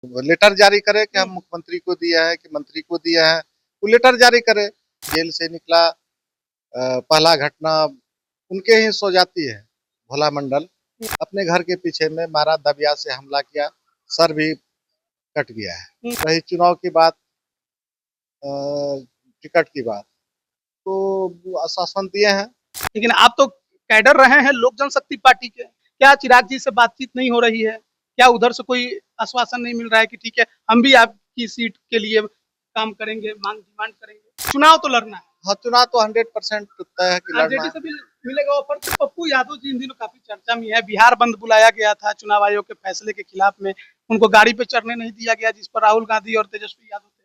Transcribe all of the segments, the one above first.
Letter जारी करे कि हम मुख्यमंत्री को दिया है कि मंत्री को दिया है, वो लेटर जारी करे। जेल से निकला पहला घटना उनके ही सो जाती है। भोला मंडल अपने घर के पीछे में मारा, दबिया से हमला किया, सर भी कट गया है। रही चुनाव की बात, टिकट की बात, तो आश्वासन दिए हैं। लेकिन आप तो कैडर रहे हैं लोक जनशक्ति पार्टी के, क्या चिराग जी से बातचीत नहीं हो रही है? क्या उधर से कोई आश्वासन नहीं मिल रहा है कि ठीक है हम भी आपकी सीट के लिए काम करेंगे, मांग डिमांड करेंगे? चुनाव तो लड़ना है। हाँ, चुनाव तो 100% तय है कि लड़ना आरजेडी है। से भी मिलेगा ऑफर। तो पप्पू यादव जी इन दिनों काफी चर्चा में है। बिहार बंद बुलाया गया था चुनाव आयोग के फैसले के खिलाफ में, उनको गाड़ी पे चढ़ने नहीं दिया गया, जिस पर राहुल गांधी और तेजस्वी यादव थे।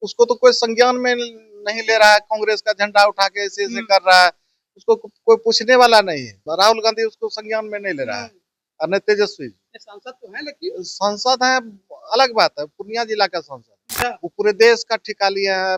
उसको तो कोई संज्ञान में नहीं ले रहा है। कांग्रेस का झंडा उठा के ऐसे कर रहा है, उसको कोई पूछने वाला नहीं है। राहुल गांधी उसको संज्ञान में नहीं ले रहा है, और न तेजस्वी। सांसद तो है, लेकिन सांसद है अलग बात है, पूर्णिया जिला का सांसद, वो पूरे देश का ठिका लिया है,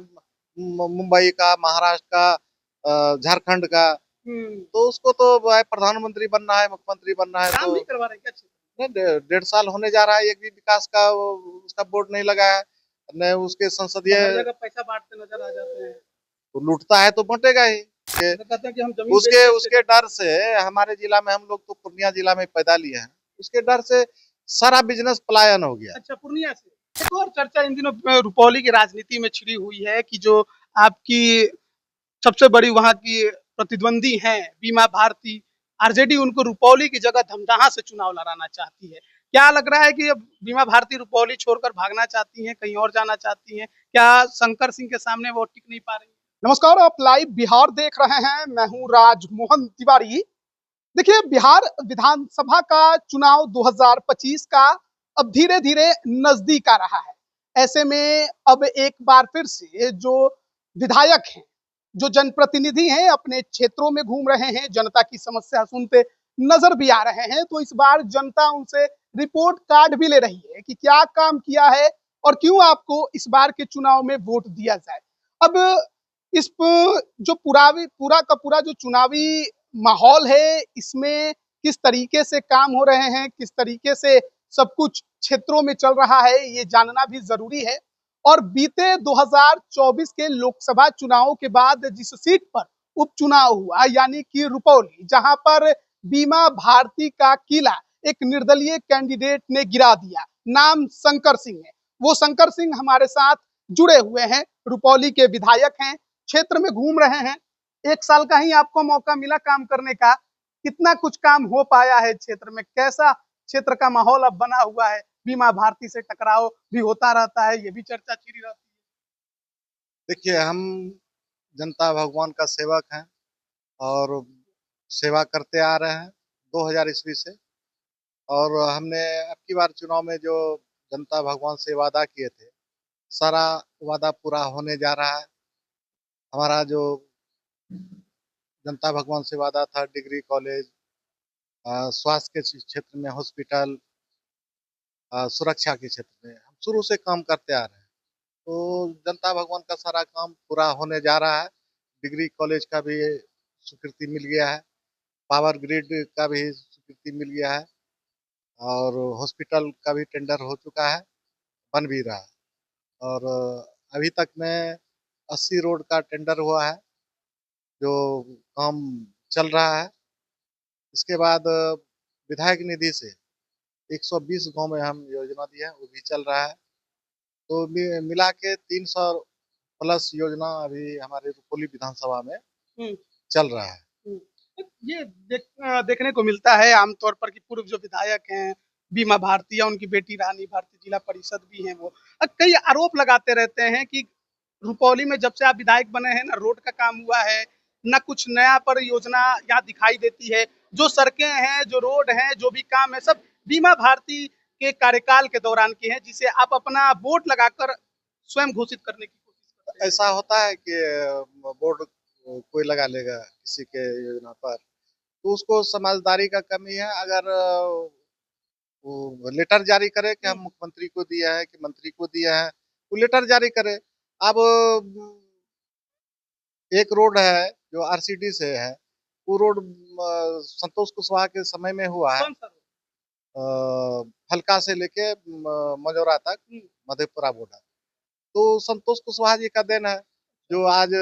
मुंबई का, महाराष्ट्र का, झारखंड का। तो उसको तो प्रधानमंत्री बनना है, मुख्यमंत्री बनना है। काम तो नहीं करवा रहे क्या? 1.5 साल होने जा रहा है, एक भी विकास का उसका बोर्ड नहीं लगा है, न उसके संसदीय। हर जगह पैसा बांटते नजर आ जाते हैं। तो लूटता है तो बंटेगा ही। कहते हैं कि हम जमीन उसके बेच उसके डर से हमारे जिला में, हम लोग तो पूर्णिया जिला में पैदा लिए हैं, उसके डर से सारा बिजनेस पलायन हो गया। अच्छा, पूर्णिया से एक और चर्चा इन दिनों रुपौली की राजनीति में छिड़ी हुई है कि जो आपकी सबसे बड़ी वहां की प्रतिद्वंदी हैं बीमा भारती, आरजेडी उनको रुपौली की जगह धमदाहा से चुनाव लड़ाना चाहती है। क्या लग रहा है कि अब बीमा भारती रुपौली छोड़कर भागना चाहती हैं, कहीं और जाना चाहती हैं? क्या शंकर सिंह के सामने वो टिक नहीं पा रही? नमस्कार, आप लाइव बिहार देख रहे हैं। मैं हूं राजमोहन तिवारी। देखिए, बिहार विधानसभा का चुनाव 2025 का अब धीरे धीरे नजदीक आ रहा है। ऐसे में अब एक बार फिर से जो विधायक हैं, जो जनप्रतिनिधि हैं, अपने क्षेत्रों में घूम रहे हैं, जनता की समस्या सुनते नजर भी आ रहे हैं। तो इस बार जनता उनसे रिपोर्ट कार्ड भी ले रही है कि क्या काम किया है और क्यों आपको इस बार के चुनाव में वोट दिया जाए। अब इस जो पूरा का पूरा जो चुनावी माहौल है, इसमें किस तरीके से काम हो रहे हैं, किस तरीके से सब कुछ क्षेत्रों में चल रहा है, ये जानना भी जरूरी है। और बीते 2024 के लोकसभा चुनावों के बाद जिस सीट पर उपचुनाव हुआ, यानी कि रुपौली, जहां पर बीमा भारती का किला एक निर्दलीय कैंडिडेट ने गिरा दिया, नाम शंकर सिंह है। वो शंकर सिंह हमारे साथ जुड़े हुए हैं, रुपौली के विधायक हैं, क्षेत्र में घूम रहे हैं। 1 साल का ही आपको मौका मिला काम करने का, कितना कुछ काम हो पाया है क्षेत्र में? कैसा क्षेत्र का माहौल अब बना हुआ है? बीमा भारती से टकराव भी होता रहता है, ये भी चर्चा छिड़ी रहती देखिए, हम जनता भगवान का सेवक हैं और सेवा करते आ रहे हैं 2000 ईस्वी से। और हमने अब की बार चुनाव में जो जनता भगवान से वादा किए थे, सारा वादा पूरा होने जा रहा है। हमारा जो जनता भगवान से वादा था, डिग्री कॉलेज, स्वास्थ्य के क्षेत्र में हॉस्पिटल, सुरक्षा के क्षेत्र में हम शुरू से काम करते आ रहे हैं। तो जनता भगवान का सारा काम पूरा होने जा रहा है। डिग्री कॉलेज का भी स्वीकृति मिल गया है, पावर ग्रिड का भी स्वीकृति मिल गया है, और हॉस्पिटल का भी टेंडर हो चुका है, बन भी रहा है। और अभी तक में 80 रोड का टेंडर हुआ है, जो काम चल रहा है। इसके बाद विधायक निधि से 120 गांव में हम योजना दी है, वो भी चल रहा है। तो मिला के 300 प्लस योजना अभी हमारे रुपौली विधानसभा में है। चल रहा है। ये देखने को मिलता है आमतौर पर कि पूर्व जो विधायक हैं बीमा भारती या उनकी बेटी रानी भारती, जिला परिषद भी हैं, वो कई आरोप लगाते रहते हैं कि रुपौली में जब से आप विधायक बने हैं ना, रोड का काम हुआ है ना, कुछ नया पर योजना यहाँ दिखाई देती है। जो सड़कें हैं, जो रोड हैं, जो भी काम है, सब बीमा भारती के कार्यकाल के दौरान के हैं, जिसे आप अपना वोट लगाकर स्वयं घोषित करने की कोशिश करते हैं। ऐसा होता है कि बोर्ड कोई लगा लेगा किसी के योजना पर, तो उसको समझदारी का कमी है। अगर वो लेटर जारी करे कि हम मुख्यमंत्री को दिया है कि मंत्री को दिया है, वो लेटर जारी करे। अब एक रोड है जो आरसीडी से है, वो रोड संतोष कुशवाहा के समय में हुआ है। कौन सा रोड? फलका से लेके मजौरा तक, मधेपुरा बॉर्डर। तो संतोष कुशवाहा जी का देन है, जो आज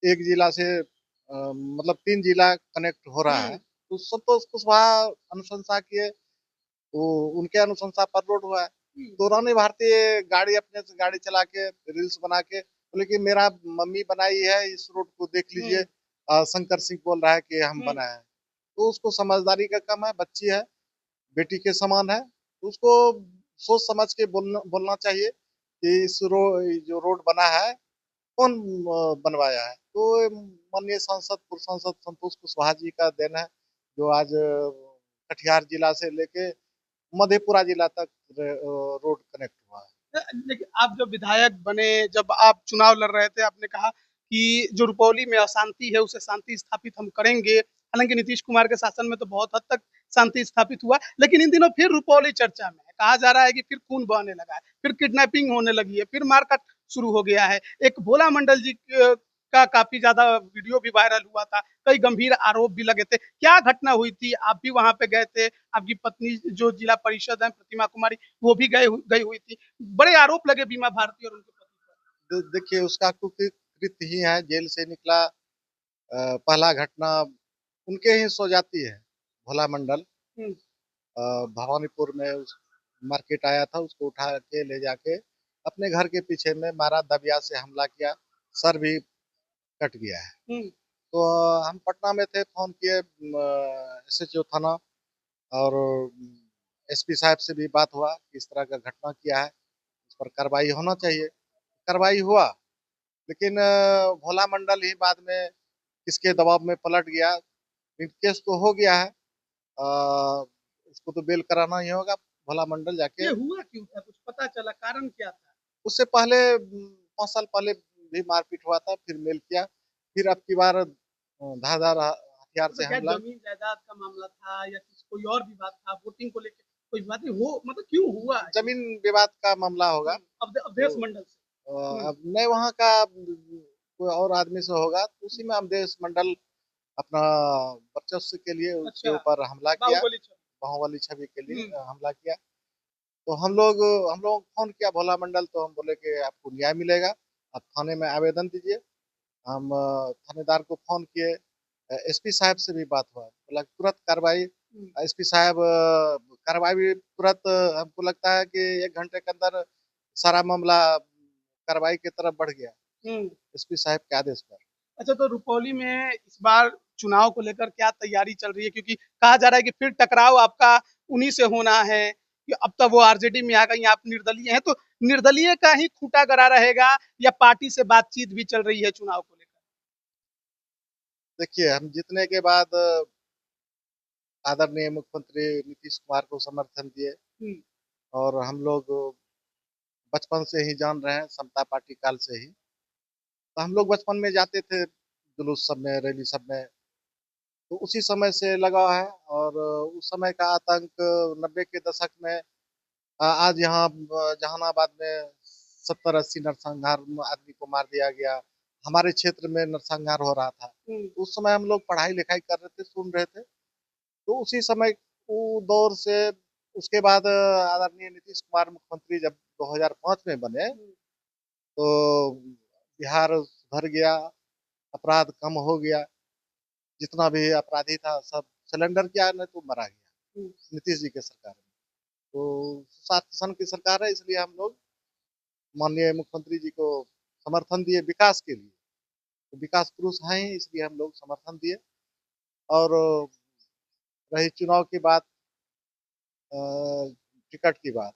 एक जिला से मतलब 3 जिला कनेक्ट हो रहा है। हुँ, तो संतोष कुशवाहा अनुशंसा किए, वो उनके अनुशंसा पर रोड हुआ है। हुँ, तो रानी भारती गाड़ी अपने से गाड़ी चला के रील्स बना के बोले कि मेरा मम्मी बनाई है, इस रोड को देख लीजिए। हुँ, शंकर सिंह बोल रहा है कि हम हुँ, बनाए हैं। तो उसको समझदारी का कम है, बच्ची है, बेटी के समान है, तो उसको सोच समझ के बोलना बोलना चाहिए कि जो रोड बना है कौन बनवाया है। तो माननीय सांसद, पूर्व सांसद संतोष कुशवाहा जी का देन है, जो आज कटिहार जिला से लेके मधेपुरा जिला तक रोड कनेक्ट हुआ है। देखिए आप जब विधायक बने, जब आप चुनाव लड़ रहे थे, आपने कहा कि जो रुपौली में अशांति है, उसे शांति स्थापित हम करेंगे। हालाँकि नीतीश कुमार के शासन में तो बहुत हद तक शांति स्थापित हुआ, लेकिन इन दिनों फिर रुपौली चर्चा में है। कहा जा रहा है कि फिर खून बहने लगा है, फिर किडनैपिंग होने लगी है, फिर मारकाट शुरू हो गया है। एक भोला मंडल जी का काफ़ी ज़्यादा वीडियो भी वायरल हुआ था, कई गंभीर आरोप भी लगे थे। क्या घटना हुई थी? आप भी वहाँ पे गए थे, आपकी पत्नी जो जिला परिषद हैं प्रतिमा कुमारी, वो भी गई हुई थी। बड़े आरोप लगे बीमा भारती और उनके पति पर। देखिए उसका कुकृत्य ही है, जेल से निकला पहला घटना उनके ही सो जाती है। भोला मंडल हुँ, भवानीपुर में उस मार्केट आया था, उसको उठा के ले जाके अपने घर के पीछे में मारा, दबिया से हमला किया, सर भी कट गया है। हुँ, तो हम पटना में थे, फोन किए एसएचओ थाना, और एसपी साहब से भी बात हुआ कि इस तरह का घटना किया है, इस पर कार्रवाई होना चाहिए। कार्रवाई हुआ, लेकिन भोला मंडल ही बाद में किसके दबाव में पलट गया। केस तो हो गया है, उसको तो बेल कराना ही होगा। भोला मंडल जाके ये हुआ क्यों था? कुछ पता चला कारण क्या था? उससे पहले 5 साल पहले भी मारपीट हुआ था, फिर मेल किया, फिर अब की बार धारदार हथियार से मतलब क्या हमला। ज़मीन जायदाद का मामला था या किसी कोई और विवाद था, वोटिंग को लेके कोई बातें हो मतलब क्यों हुआ ये? जमीन विवाद का मामला होगा। अवधेश तो मंडल से। हुँ, अब नहीं, वहाँ का कोई और आदमी से होगा, तो उसी में अवधेश मंडल अपना वर्चस्व के लिए उसके अच्छा, ऊपर हमला किया, बाहुबली छवि। बाहुबली छवि के लिए हुँ, हमला किया। तो हम लोग फोन किया भोला मंडल, तो हम बोले कि आपको न्याय मिलेगा, आप थाने में आवेदन दीजिए। हम थानेदार को फोन किए, एसपी साहब से भी बात हुआ, बोला तुरंत कार्रवाई। हुँ, एसपी साहब कार्रवाई भी तुरंत, हमको लगता है कि 1 घंटे के अंदर सारा मामला कार्रवाई की तरफ बढ़ गया, हुँ। एसपी साहब के आदेश पर। अच्छा तो रुपौली में इस बार चुनाव को लेकर क्या तैयारी चल रही है? क्योंकि कहा जा रहा है कि फिर टकराव आपका उन्हीं से होना है, कि अब तक वो आरजेडी में आ गई, आप निर्दलीय हैं, तो निर्दलीय का ही खूंटा गड़ा रहेगा या पार्टी से बातचीत भी चल रही है चुनाव को लेकर? देखिए, हम जीतने के बाद आदरणीय मुख्यमंत्री नीतीश कुमार को समर्थन दिए, हुँ, और हम लोग बचपन से ही जान रहे हैं, समता पार्टी काल से ही। तो हम लोग बचपन में जाते थे जुलूस सब में, रैली सब में, तो उसी समय से लगा है। और उस समय का आतंक 90 के दशक में आज यहाँ जहानाबाद में 70-80 नरसंहार आदमी को मार दिया गया। हमारे क्षेत्र में नरसंहार हो रहा था। हुँ, उस समय हम लोग पढ़ाई लिखाई कर रहे थे, सुन रहे थे। तो उसी समय वो दौर से उसके बाद आदरणीय नीतीश कुमार मुख्यमंत्री जब 2005 में बने, हुँ, तो बिहार सुधर गया, अपराध कम हो गया, जितना भी अपराधी था सब सरेंडर किया, नहीं तो मरा गया हुँ। नीतीश जी के सरकार में। तो शासन की सरकार है, इसलिए हम लोग माननीय मुख्यमंत्री जी को समर्थन दिए विकास के लिए। तो विकास पुरुष हैं ही, इसलिए हम लोग समर्थन दिए। और रही चुनाव की बात, अ, टिकट की बात,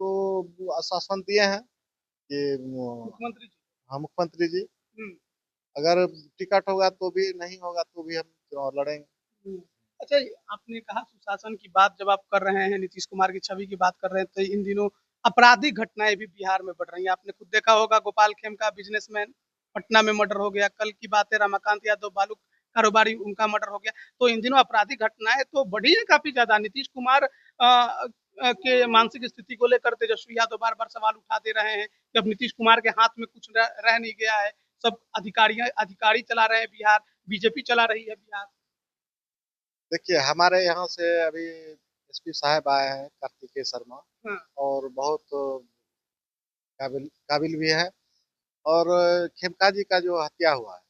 तो आश्वासन दिए हैं कि मुख्यमंत्री जी। हाँ, मुख्यमंत्री जी, हुँ, अगर टिकट होगा तो भी, नहीं होगा तो भी हम चुनाव लड़ेंगे। हुँ। अच्छा आपने कहा सुशासन की बात जब आप कर रहे हैं, नीतीश कुमार की छवि की बात कर रहे हैं, तो इन दिनों आपराधिक घटनाएँ भी बिहार में बढ़ रही हैं। आपने खुद देखा होगा गोपाल खेम का बिज़नेसमैन पटना में मर्डर हो गया, कल की बात है रमाकांत यादव बालू कारोबारी उनका मर्डर हो गया। तो इन दिनों आपराधिक घटनाएँ तो बढ़ी हैं काफ़ी ज़्यादा। नीतीश कुमार के मानसिक स्थिति को लेकर तेजस्वी यादव बार-बार सवाल उठा दे रहे हैं कि अब नीतीश कुमार के हाथ में कुछ रह नहीं गया है। सब अधिकारी चला रहे हैं बिहार, बीजेपी चला रही है बिहार। देखिए, हमारे यहाँ से अभी एसपी साहब आए हैं, कार्तिकेय शर्मा, हाँ, और बहुत काबिल काबिल भी है। और खेमका जी का जो हत्या हुआ है,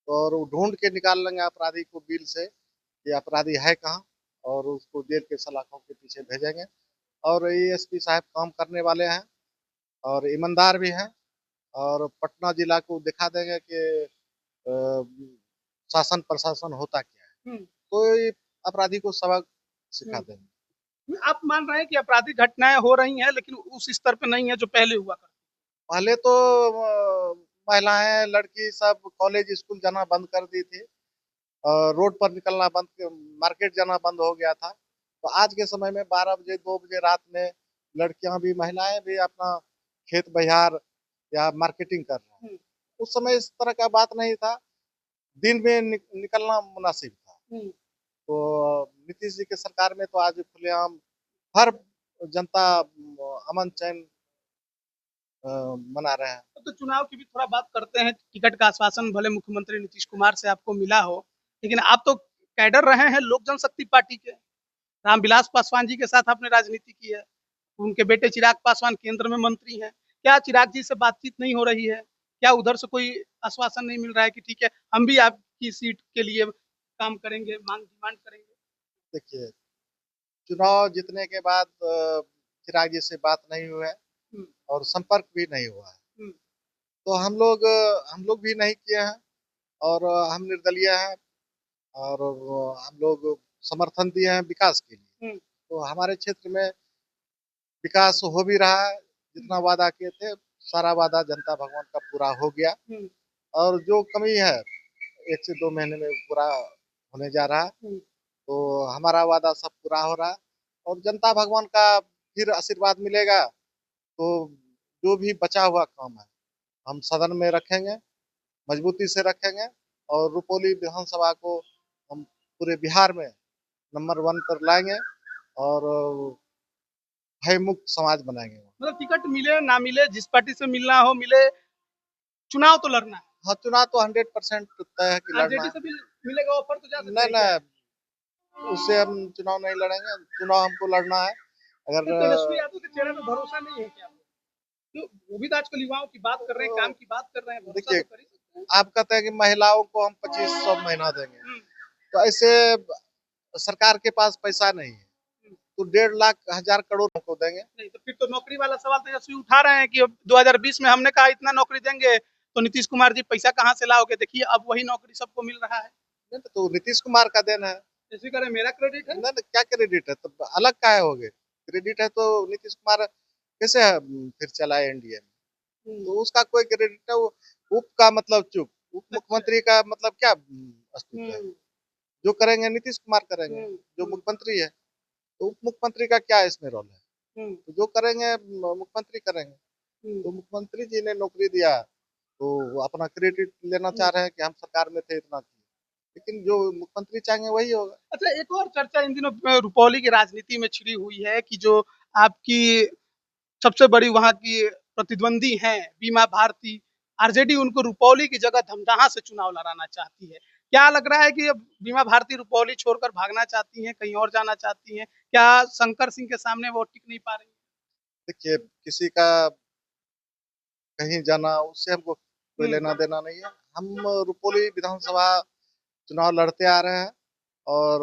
तो और वो ढूंढ के निकाल लेंगे अपराधी को बिल से, कि अपराधी है कहाँ, और उसको जेल के सलाखों के पीछे भेजेंगे। और ये एसपी साहब काम करने वाले हैं और ईमानदार भी हैं, और पटना जिला को दिखा देंगे कि शासन प्रशासन होता क्या है। हुँ, तो ये अपराधी को सबक सिखा हुँ। देंगे। आप मान रहे हैं कि आपराधिक घटनाएँ हो रही हैं, लेकिन उस स्तर पे नहीं है जो पहले हुआ करता पहले तो महिलाएं लड़की सब कॉलेज स्कूल जाना बंद कर दी थी, रोड पर निकलना बंद, मार्केट जाना बंद हो गया था। तो आज के समय में 12 बजे 2 बजे रात में लड़कियां भी महिलाएं भी अपना खेत बहियार या मार्केटिंग कर रहे हैं। हुँ, उस समय इस तरह का बात नहीं था, दिन में निकलना मुनासिब था। हुँ। तो नीतीश जी के सरकार में तो आज खुलेआम हर जनता अमन चैन मना रहे हैं। तो चुनाव की भी थोड़ा बात करते हैं। टिकट का आश्वासन भले मुख्यमंत्री नीतीश कुमार से आपको मिला हो, लेकिन आप तो कैडर रहे हैं लोक जनशक्ति पार्टी के। रामविलास पासवान जी के साथ आपने राजनीति की है। उनके बेटे चिराग पासवान केंद्र में मंत्री हैं। क्या चिराग जी से बातचीत नहीं हो रही है? क्या उधर से कोई आश्वासन नहीं मिल रहा है कि ठीक है, हम भी आपकी सीट के लिए काम करेंगे, मांग डिमांड करेंगे? देखिए, चुनाव जीतने के बाद चिराग जी से बात नहीं हुआ है हुँ, और संपर्क भी नहीं हुआ है। हुँ, तो हम लोग भी नहीं किए हैं, और हम निर्दलीय हैं, और हम लोग समर्थन दिए हैं विकास के लिए। हुँ, तो हमारे क्षेत्र में विकास हो भी रहा है, हुँ, जितना वादा किए थे सारा वादा जनता भगवान का पूरा हो गया। हुँ, और जो कमी है 1 से 2 महीने में पूरा होने जा रहा है। हुँ। तो हमारा वादा सब पूरा हो रहा है, और जनता भगवान का फिर आशीर्वाद मिलेगा। तो जो भी बचा हुआ काम है हम सदन में रखेंगे, मजबूती से रखेंगे, और रुपौली विधानसभा को हम पूरे बिहार में नंबर 1 पर लाएंगे, और भयमुक्त समाज बनाएंगे। मतलब टिकट मिले ना मिले, जिस पार्टी से मिलना हो मिले, चुनाव तो लड़ना है। हाँ, चुनाव तो 100% तय है कि लड़ना आरजेडी है। से भी मिलेगा ऑफर तो जा सकते नहीं हैं क्या? नहीं, उससे हम चुनाव नहीं लड़ेंगे, चुनाव हमको लड़ना है। तो अगर तेजस्वी यादव के चेहरे पे भरोसा नहीं है क्या? तो वो भी तो आजकल युवाओं की बात कर रहे हैं, काम की बात कर रहे हैं, भरोसा देखिए, तो कर ही सकते हैं। आप कहते हैं कि महिलाओं को हम 2500 महीना देंगे, हुँ, तो ऐसे सरकार के पास पैसा नहीं है, हुँ। तो 1.5 लाख 1,000 करोड़ को देंगे। नहीं तो फिर तो नौकरी वाला सवाल तेजस्वी उठा रहे हैं कि अब 2020 में हमने कहा इतना नौकरी देंगे, तो नीतीश कुमार जी पैसा कहाँ से लाओगे? देखिए अब वही नौकरी सबको मिल रहा है। नहीं तो नीतीश कुमार का देन है। तेजस्वी कह रहे हैं मेरा क्रेडिट है। नहीं नहीं, क्या क्रेडिट है, तो अलग का है, हो गए क्रेडिट है तो नीतीश कुमार कैसे फिर चलाए एनडीए में। हुँ, तो उसका कोई क्रेडिट है, वो उप का मतलब चुप, उप अच्छा। मुख्यमंत्री का मतलब क्या अस्तित्व है। हुँ, जो करेंगे नीतीश कुमार करेंगे, हुँ, जो हुँ, मुख्यमंत्री है। तो उप मुख्यमंत्री का क्या इसमें रोल है। हुँ, तो जो करेंगे मुख्यमंत्री करेंगे। हुँ, तो मुख्यमंत्री जी ने नौकरी दिया, तो वो अपना क्रेडिट लेना हुँ। चाह रहे हैं कि हम सरकार में थे इतना किए। लेकिन जो मुख्यमंत्री चाहेंगे वही होगा। अच्छा, एक और चर्चा इन दिनों रुपौली की राजनीति में छिड़ी हुई है कि जो आपकी सबसे बड़ी वहाँ की प्रतिद्वंदी हैं, बीमा भारती, आरजेडी उनको रुपौली की जगह धमदाहा से चुनाव लड़ाना चाहती है। क्या लग रहा है कि अब बीमा भारती रुपौली छोड़कर भागना चाहती हैं, कहीं और जाना चाहती हैं? क्या शंकर सिंह के सामने वो टिक नहीं पा रही हैं? देखिए, किसी का कहीं जाना उससे हमको कोई हुँ, लेना देना नहीं है। हम रुपौली विधानसभा चुनाव लड़ते आ रहे हैं, और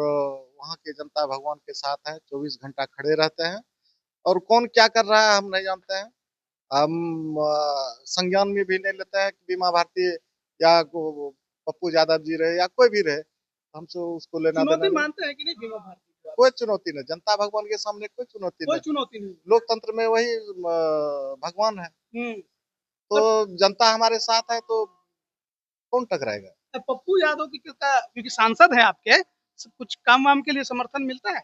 वहाँ की जनता भगवान के साथ है, 24 घंटा खड़े रहते हैं। और कौन क्या कर रहा है हम नहीं जानते हैं। हम संज्ञान में भी नहीं लेते हैं कि बीमा भारती या पप्पू यादव जी रहे या कोई भी रहे, हमसे उसको लेना देना चुनौती नहीं। मानते हैं कि नहीं बीमा भारती को आप? कोई चुनौती नहीं, जनता भगवान के सामने कोई चुनौती कोई नहीं। चुनौती नहीं। लोकतंत्र में वही भगवान है। हुँ, तो पर जनता हमारे साथ है, तो कौन टकराएगा। पप्पू यादव की का क्योंकि सांसद हैं आपके, कुछ काम-वाम के लिए समर्थन मिलता है?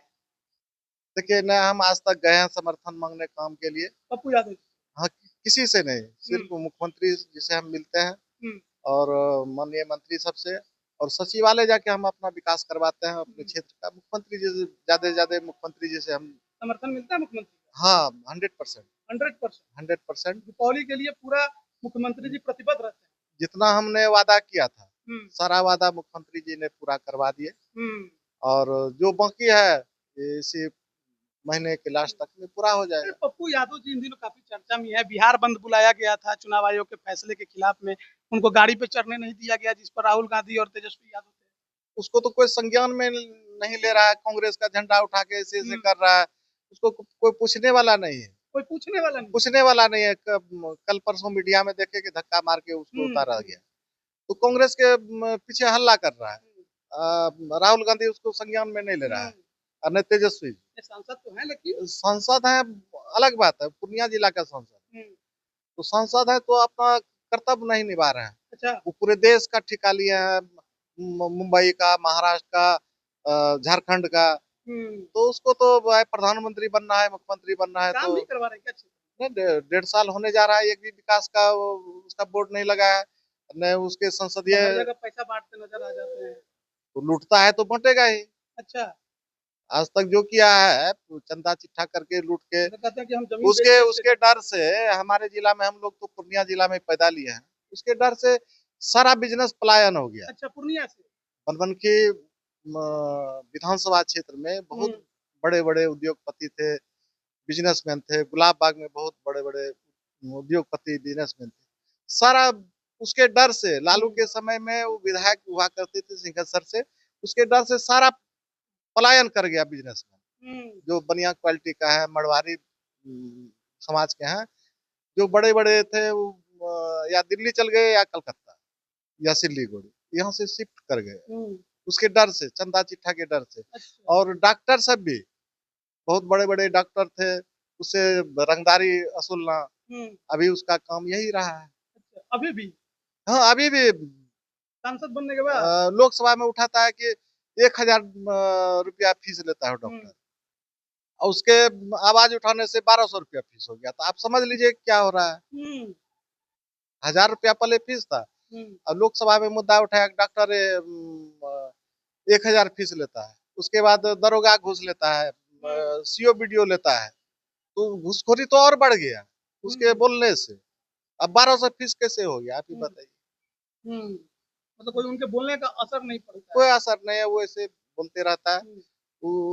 देखिए, न हम आज तक गए हैं समर्थन मांगने काम के लिए। पप्पू यादव? हाँ, किसी से नहीं, हुँ, सिर्फ मुख्यमंत्री जी से हम मिलते हैं, हुँ, और माननीय मंत्री सबसे, और सचिवालय जाके हम अपना विकास करवाते हैं अपने हुँ। क्षेत्र का। मुख्यमंत्री जी से ज्यादा से ज्यादा मुख्यमंत्री जी से हम। समर्थन मिलता है मुख्यमंत्री का? हाँ, 100%। 100%। 100%। दीपावली के लिए पूरा मुख्यमंत्री जी प्रतिबद्ध रहते हैं। जितना हमने वादा किया था, हुँ, सारा वादा मुख्यमंत्री जी ने पूरा करवा दिए। हुँ। और जो बाकी है ये इसी महीने के लास्ट तक में पूरा हो अरे जाएगा। पप्पू यादव जी इन दिनों काफी चर्चा में है। बिहार बंद बुलाया गया था चुनाव आयोग के फैसले के खिलाफ में। उनको गाड़ी पे चढ़ने नहीं दिया गया, जिस पर राहुल गांधी और तेजस्वी यादव थे। उसको तो कोई संज्ञान में नहीं ले रहा है, कांग्रेस का झंडा उठा के ऐसे ऐसे हम्म, कर रहा है। उसको कोई पूछने वाला नहीं है। कोई पूछने वाला नहीं। पूछने वाला नहीं है। कल परसों मीडिया में देखे कि धक्का मार के उसको हम्म, उतारा गया। तो कांग्रेस के पीछे हल्ला कर रहा है। राहुल गांधी उसको संज्ञान में नहीं ले रहा है। हम्म, और न तेजस्वी जी। ये सांसद तो है लेकिन। सांसद है, अलग बात है, पूर्णिया जिला का सांसद। हम्म, तो सांसद है तो अपना कर्तव्य नहीं निभा रहे हैं। अच्छा। वो पूरे देश का ठिका लिए हैं, मुंबई का, महाराष्ट्र का, झारखंड का। हम्म, तो उसको तो भाई प्रधानमंत्री बनना है, मुख्यमंत्री बनना है। काम तो भी करवा रहे हैं क्या क्षेत्र नहीं, 1.5 साल होने जा रहा है, एक भी विकास का उसका बोर्ड नहीं लगा है। न उसके में? संसदीय। हर जगह पैसा बांटते नजर आ जाते हैं। तो लूटता है तो बंटेगा ही। अच्छा। आज तक जो किया है चंदा चिट्ठा करके लूट के। तो कहते हैं कि हम जमीन बेच उसके बेच के उसके करते डर से हमारे जिला में, हम लोग तो पूर्णिया जिला में पैदा लिए हैं, उसके डर से सारा बिजनेस पलायन हो गया। हैं। अच्छा, पूर्णिया से। बनबनकी विधानसभा क्षेत्र में हम्म, बहुत बड़े बड़े उद्योगपति थे, बिजनेसमैन थे। गुलाब बाग में बहुत बड़े बड़े उद्योगपति बिजनेसमैन थे। सारा उसके डर से, लालू हम्म, के समय में वो विधायक हुआ करते थे सिंहेश्वर से, उसके डर से सारा पलायन कर गया बिजनेसमैन। हम्म, जो बढ़िया क्वालिटी का है, मरवाड़ी समाज के हैं, जो बड़े बड़े थे वो या दिल्ली चल गए या कलकत्ता या सिल्लीगुड़ी, यहाँ से शिफ्ट कर गए हम्म, उसके डर से, चंदा चिट्ठा के डर से। अच्छा। और डॉक्टर सब भी बहुत बड़े बड़े डॉक्टर थे, उससे रंगदारी वसूलना, हम्म, अभी उसका काम यही रहा है। अच्छा, अभी भी हाँ, अभी भी सांसद बनने के बाद। लोकसभा में उठाता है कि 1,000 रुपया फीस लेता है हम्म, डॉक्टर, और उसके आवाज उठाने से 1,200 रुपया फीस हो गया। तो आप समझ लीजिए क्या हो रहा है। हम्म, 1,000 रुपया पहले फीस था, हम्म, अब लोकसभा में मुद्दा उठाया डॉक्टर 1,000 फीस लेता है, उसके बाद दरोगा घूस लेता है, हम्म, सीओ बीडीओ लेता है। तो घूसखोरी तो और बढ़ गया उसके हम्म, बोलने से। अब 1,200 फीस कैसे हो गया, आप ही हम्म, बताइए। हम्म। मतलब कोई उनके बोलने का असर नहीं पड़ता है। कोई असर नहीं है, वो ऐसे बोलते रहता है। हम्म,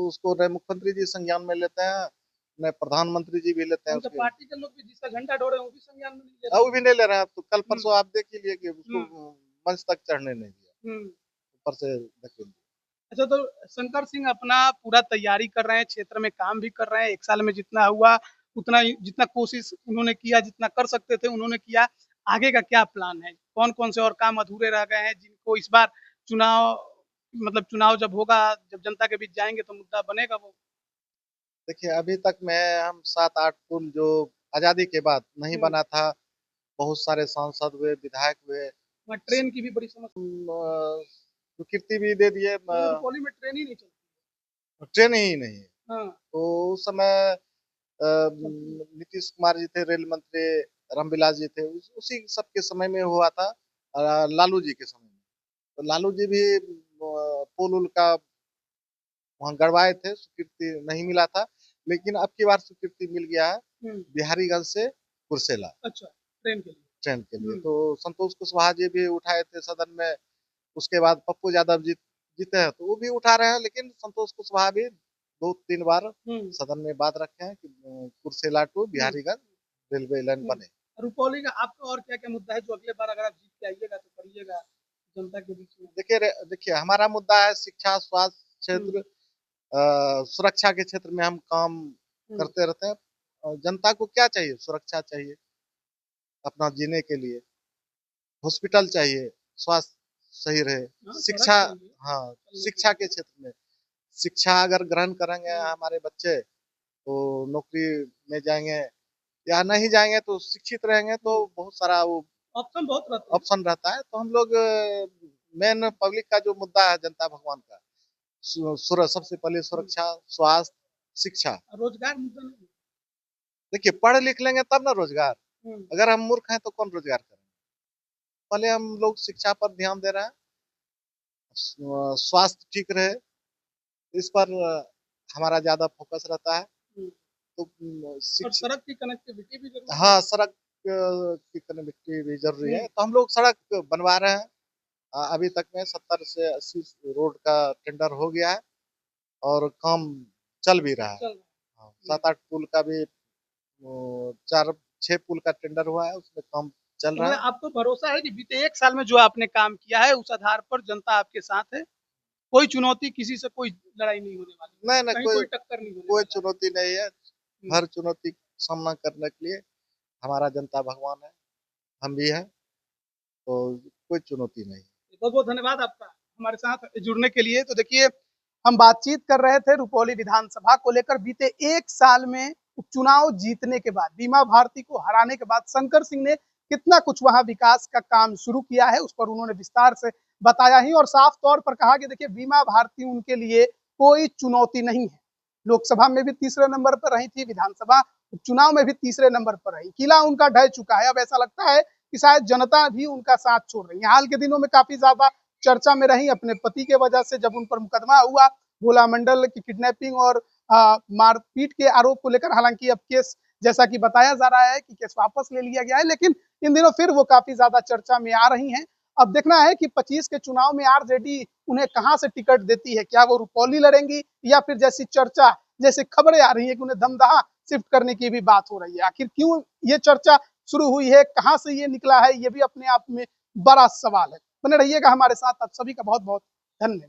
उसको न मुख्यमंत्री जी संज्ञान में लेते हैं, न प्रधानमंत्री जी भी लेते हैं उनके उसके। पार्टी के लोग भी जिसका झंडा डोरे हैं वो भी संज्ञान में नहीं ले अब रहे वो भी नहीं ले रहे हैं। तो कल हैं। परसों आप देख ही लिए कि उसको हम्म, मंच तक चढ़ने नहीं दिया, हम्म। ऊपर से धकेल दिया। अच्छा, तो शंकर सिंह अपना पूरा तैयारी कर रहे हैं, क्षेत्र में काम भी कर रहे हैं। 1 साल में जितना हुआ उतना जितना कोशिश उन्होंने किया, जितना कर सकते थे उन्होंने किया। आगे का क्या प्लान है? कौन कौन से और काम अधूरे रह गए हैं जिनको इस बार चुनाव, मतलब चुनाव जब होगा, जब जनता के बीच जाएंगे तो मुद्दा बनेगा वो। देखिए, अभी तक में हम 7-8 पुल जो आजादी के बाद नहीं हम्म, बना था, बहुत सारे सांसद हुए, विधायक हुए, वहाँ ट्रेन की भी बड़ी समस्या। स्वीकृति भी दे दिए। रुपौली में ट्रेन ही नहीं चलती। ट्रेन ही नहीं है। हाँ। तो उस समय नीतीश कुमार जी थे रेल मंत्री, रामविलास जी थे, उसी सबके समय में हुआ था। लालू जी के समय में तो लालू जी भी पुल उल का वहाँ गड़वाए थे, स्वीकृति नहीं मिला था। लेकिन अब की बार स्वीकृति मिल गया है, हम्म, बिहारीगंज से कुर्सेला अच्छा, ट्रेन के लिए। ट्रेन के लिए। हम्म, तो संतोष कुशवाहा जी भी उठाए थे सदन में। उसके बाद पप्पू यादव जी जीते हैं तो वो भी उठा रहे हैं, लेकिन संतोष कुशवाहा भी 2-3 बार हम्म, सदन में बात रखे हैं कि Kursela to hmm, Bihariganj railway line hmm. बने। रुपौली का आपका और क्या क्या मुद्दा है जो अगले बार अगर आप जीत के आइएगा तो करिएगा जनता के बीच में? देखिए हमारा मुद्दा है शिक्षा, स्वास्थ्य हम्म, क्षेत्र, सुरक्षा के क्षेत्र में हम काम हम्म, करते रहते हैं। जनता को क्या चाहिए? सुरक्षा चाहिए अपना जीने के लिए, हॉस्पिटल चाहिए, स्वास्थ्य सही रहे, हाँ, सड़क शिक्षा। चाहिए हाँ, चलने के शिक्षा लिए। के क्षेत्र में, शिक्षा अगर ग्रहण करेंगे हम्म, हमारे बच्चे तो नौकरी में जाएंगे, या नहीं जाएंगे तो शिक्षित रहेंगे तो हम्म। बहुत सारा वो ऑप्शन बहुत रहते हैं। ऑप्शन रहता है। तो हम लोग मेन पब्लिक का जो मुद्दा है जनता भगवान का, सबसे पहले हम्म, सुरक्षा, स्वास्थ्य, शिक्षा। रोजगार मुद्दा नहीं है। देखिए, पढ़ लिख लेंगे तब ना रोजगार। हम्म, अगर हम मूर्ख हैं तो कौन रोजगार करेंगे? पहले हम लोग शिक्षा पर ध्यान दे रहे हैं, स्वास्थ्य ठीक रहे, इस पर हमारा ज्यादा फोकस रहता है। हम्म। तो और शिक्षा। सड़क की कनेक्टिविटी भी जरूरी है। हाँ, सड़क की कनेक्टिविटी भी जरूरी हम्म, है, तो हम लोग सड़क बनवा रहे हैं। अभी तक में 70 से 80 रोड का टेंडर हो गया है। और काम चल भी रहा है। चल हाँ, 7-8 पुल का भी 4-6 पुल का टेंडर हुआ है, उसमें काम चल तो रहा मतलब है। आपको भरोसा है कि बीते 1 साल में जो आपने काम किया है, उस आधार पर जनता आपके साथ है? कोई चुनौती किसी से कोई लड़ाई नहीं होने वाली, नहीं, नहीं, कहीं कोई कोई टक्कर नहीं होने कोई वाला है। चुनौती नहीं है। हुँ, हर चुनौती का सामना करने के लिए हमारा जनता भगवान है, हम भी हैं, तो कोई चुनौती नहीं। बहुत-बहुत धन्यवाद आपका हमारे साथ जुड़ने के लिए। तो देखिए, हम बातचीत कर रहे थे रुपौली विधानसभा को लेकर। बीते 1 साल में उपचुनाव जीतने के बाद, बीमा भारती को हराने के बाद शंकर सिंह ने कितना कुछ वहाँ विकास का काम शुरू किया है, उस पर उन्होंने विस्तार से बताया ही और साफ तौर पर कहा कि देखिए बीमा भारती उनके लिए कोई चुनौती नहीं है। लोकसभा में भी तीसरे नंबर पर रही थी, विधानसभा उपचुनाव में भी तीसरे नंबर पर रही। किला उनका ढह चुका है। अब ऐसा लगता है कि शायद जनता भी उनका साथ छोड़ रही है। हाल के दिनों में काफी ज्यादा चर्चा में रही अपने पति के वजह से, जब उन पर मुकदमा हुआ भोला मंडल की किडनैपिंग और मारपीट के आरोप को लेकर। हालांकि अब केस, जैसा कि बताया जा रहा है कि केस वापस ले लिया गया है, लेकिन इन दिनों फिर वो काफी ज्यादा चर्चा में आ रही हैं। अब देखना है कि 25 के चुनाव में आरजेडी उन्हें कहां से टिकट देती है। क्या वो रुपौली लड़ेंगी या फिर जैसी चर्चा, जैसे खबरें आ रही है कि उन्हें दमदहा शिफ्ट करने की भी बात हो रही है। आखिर क्यों ये चर्चा शुरू हुई है, कहां से ये निकला है, ये भी अपने आप में बड़ा सवाल है। बने रहिएगा हमारे साथ। आप सभी का बहुत बहुत धन्यवाद।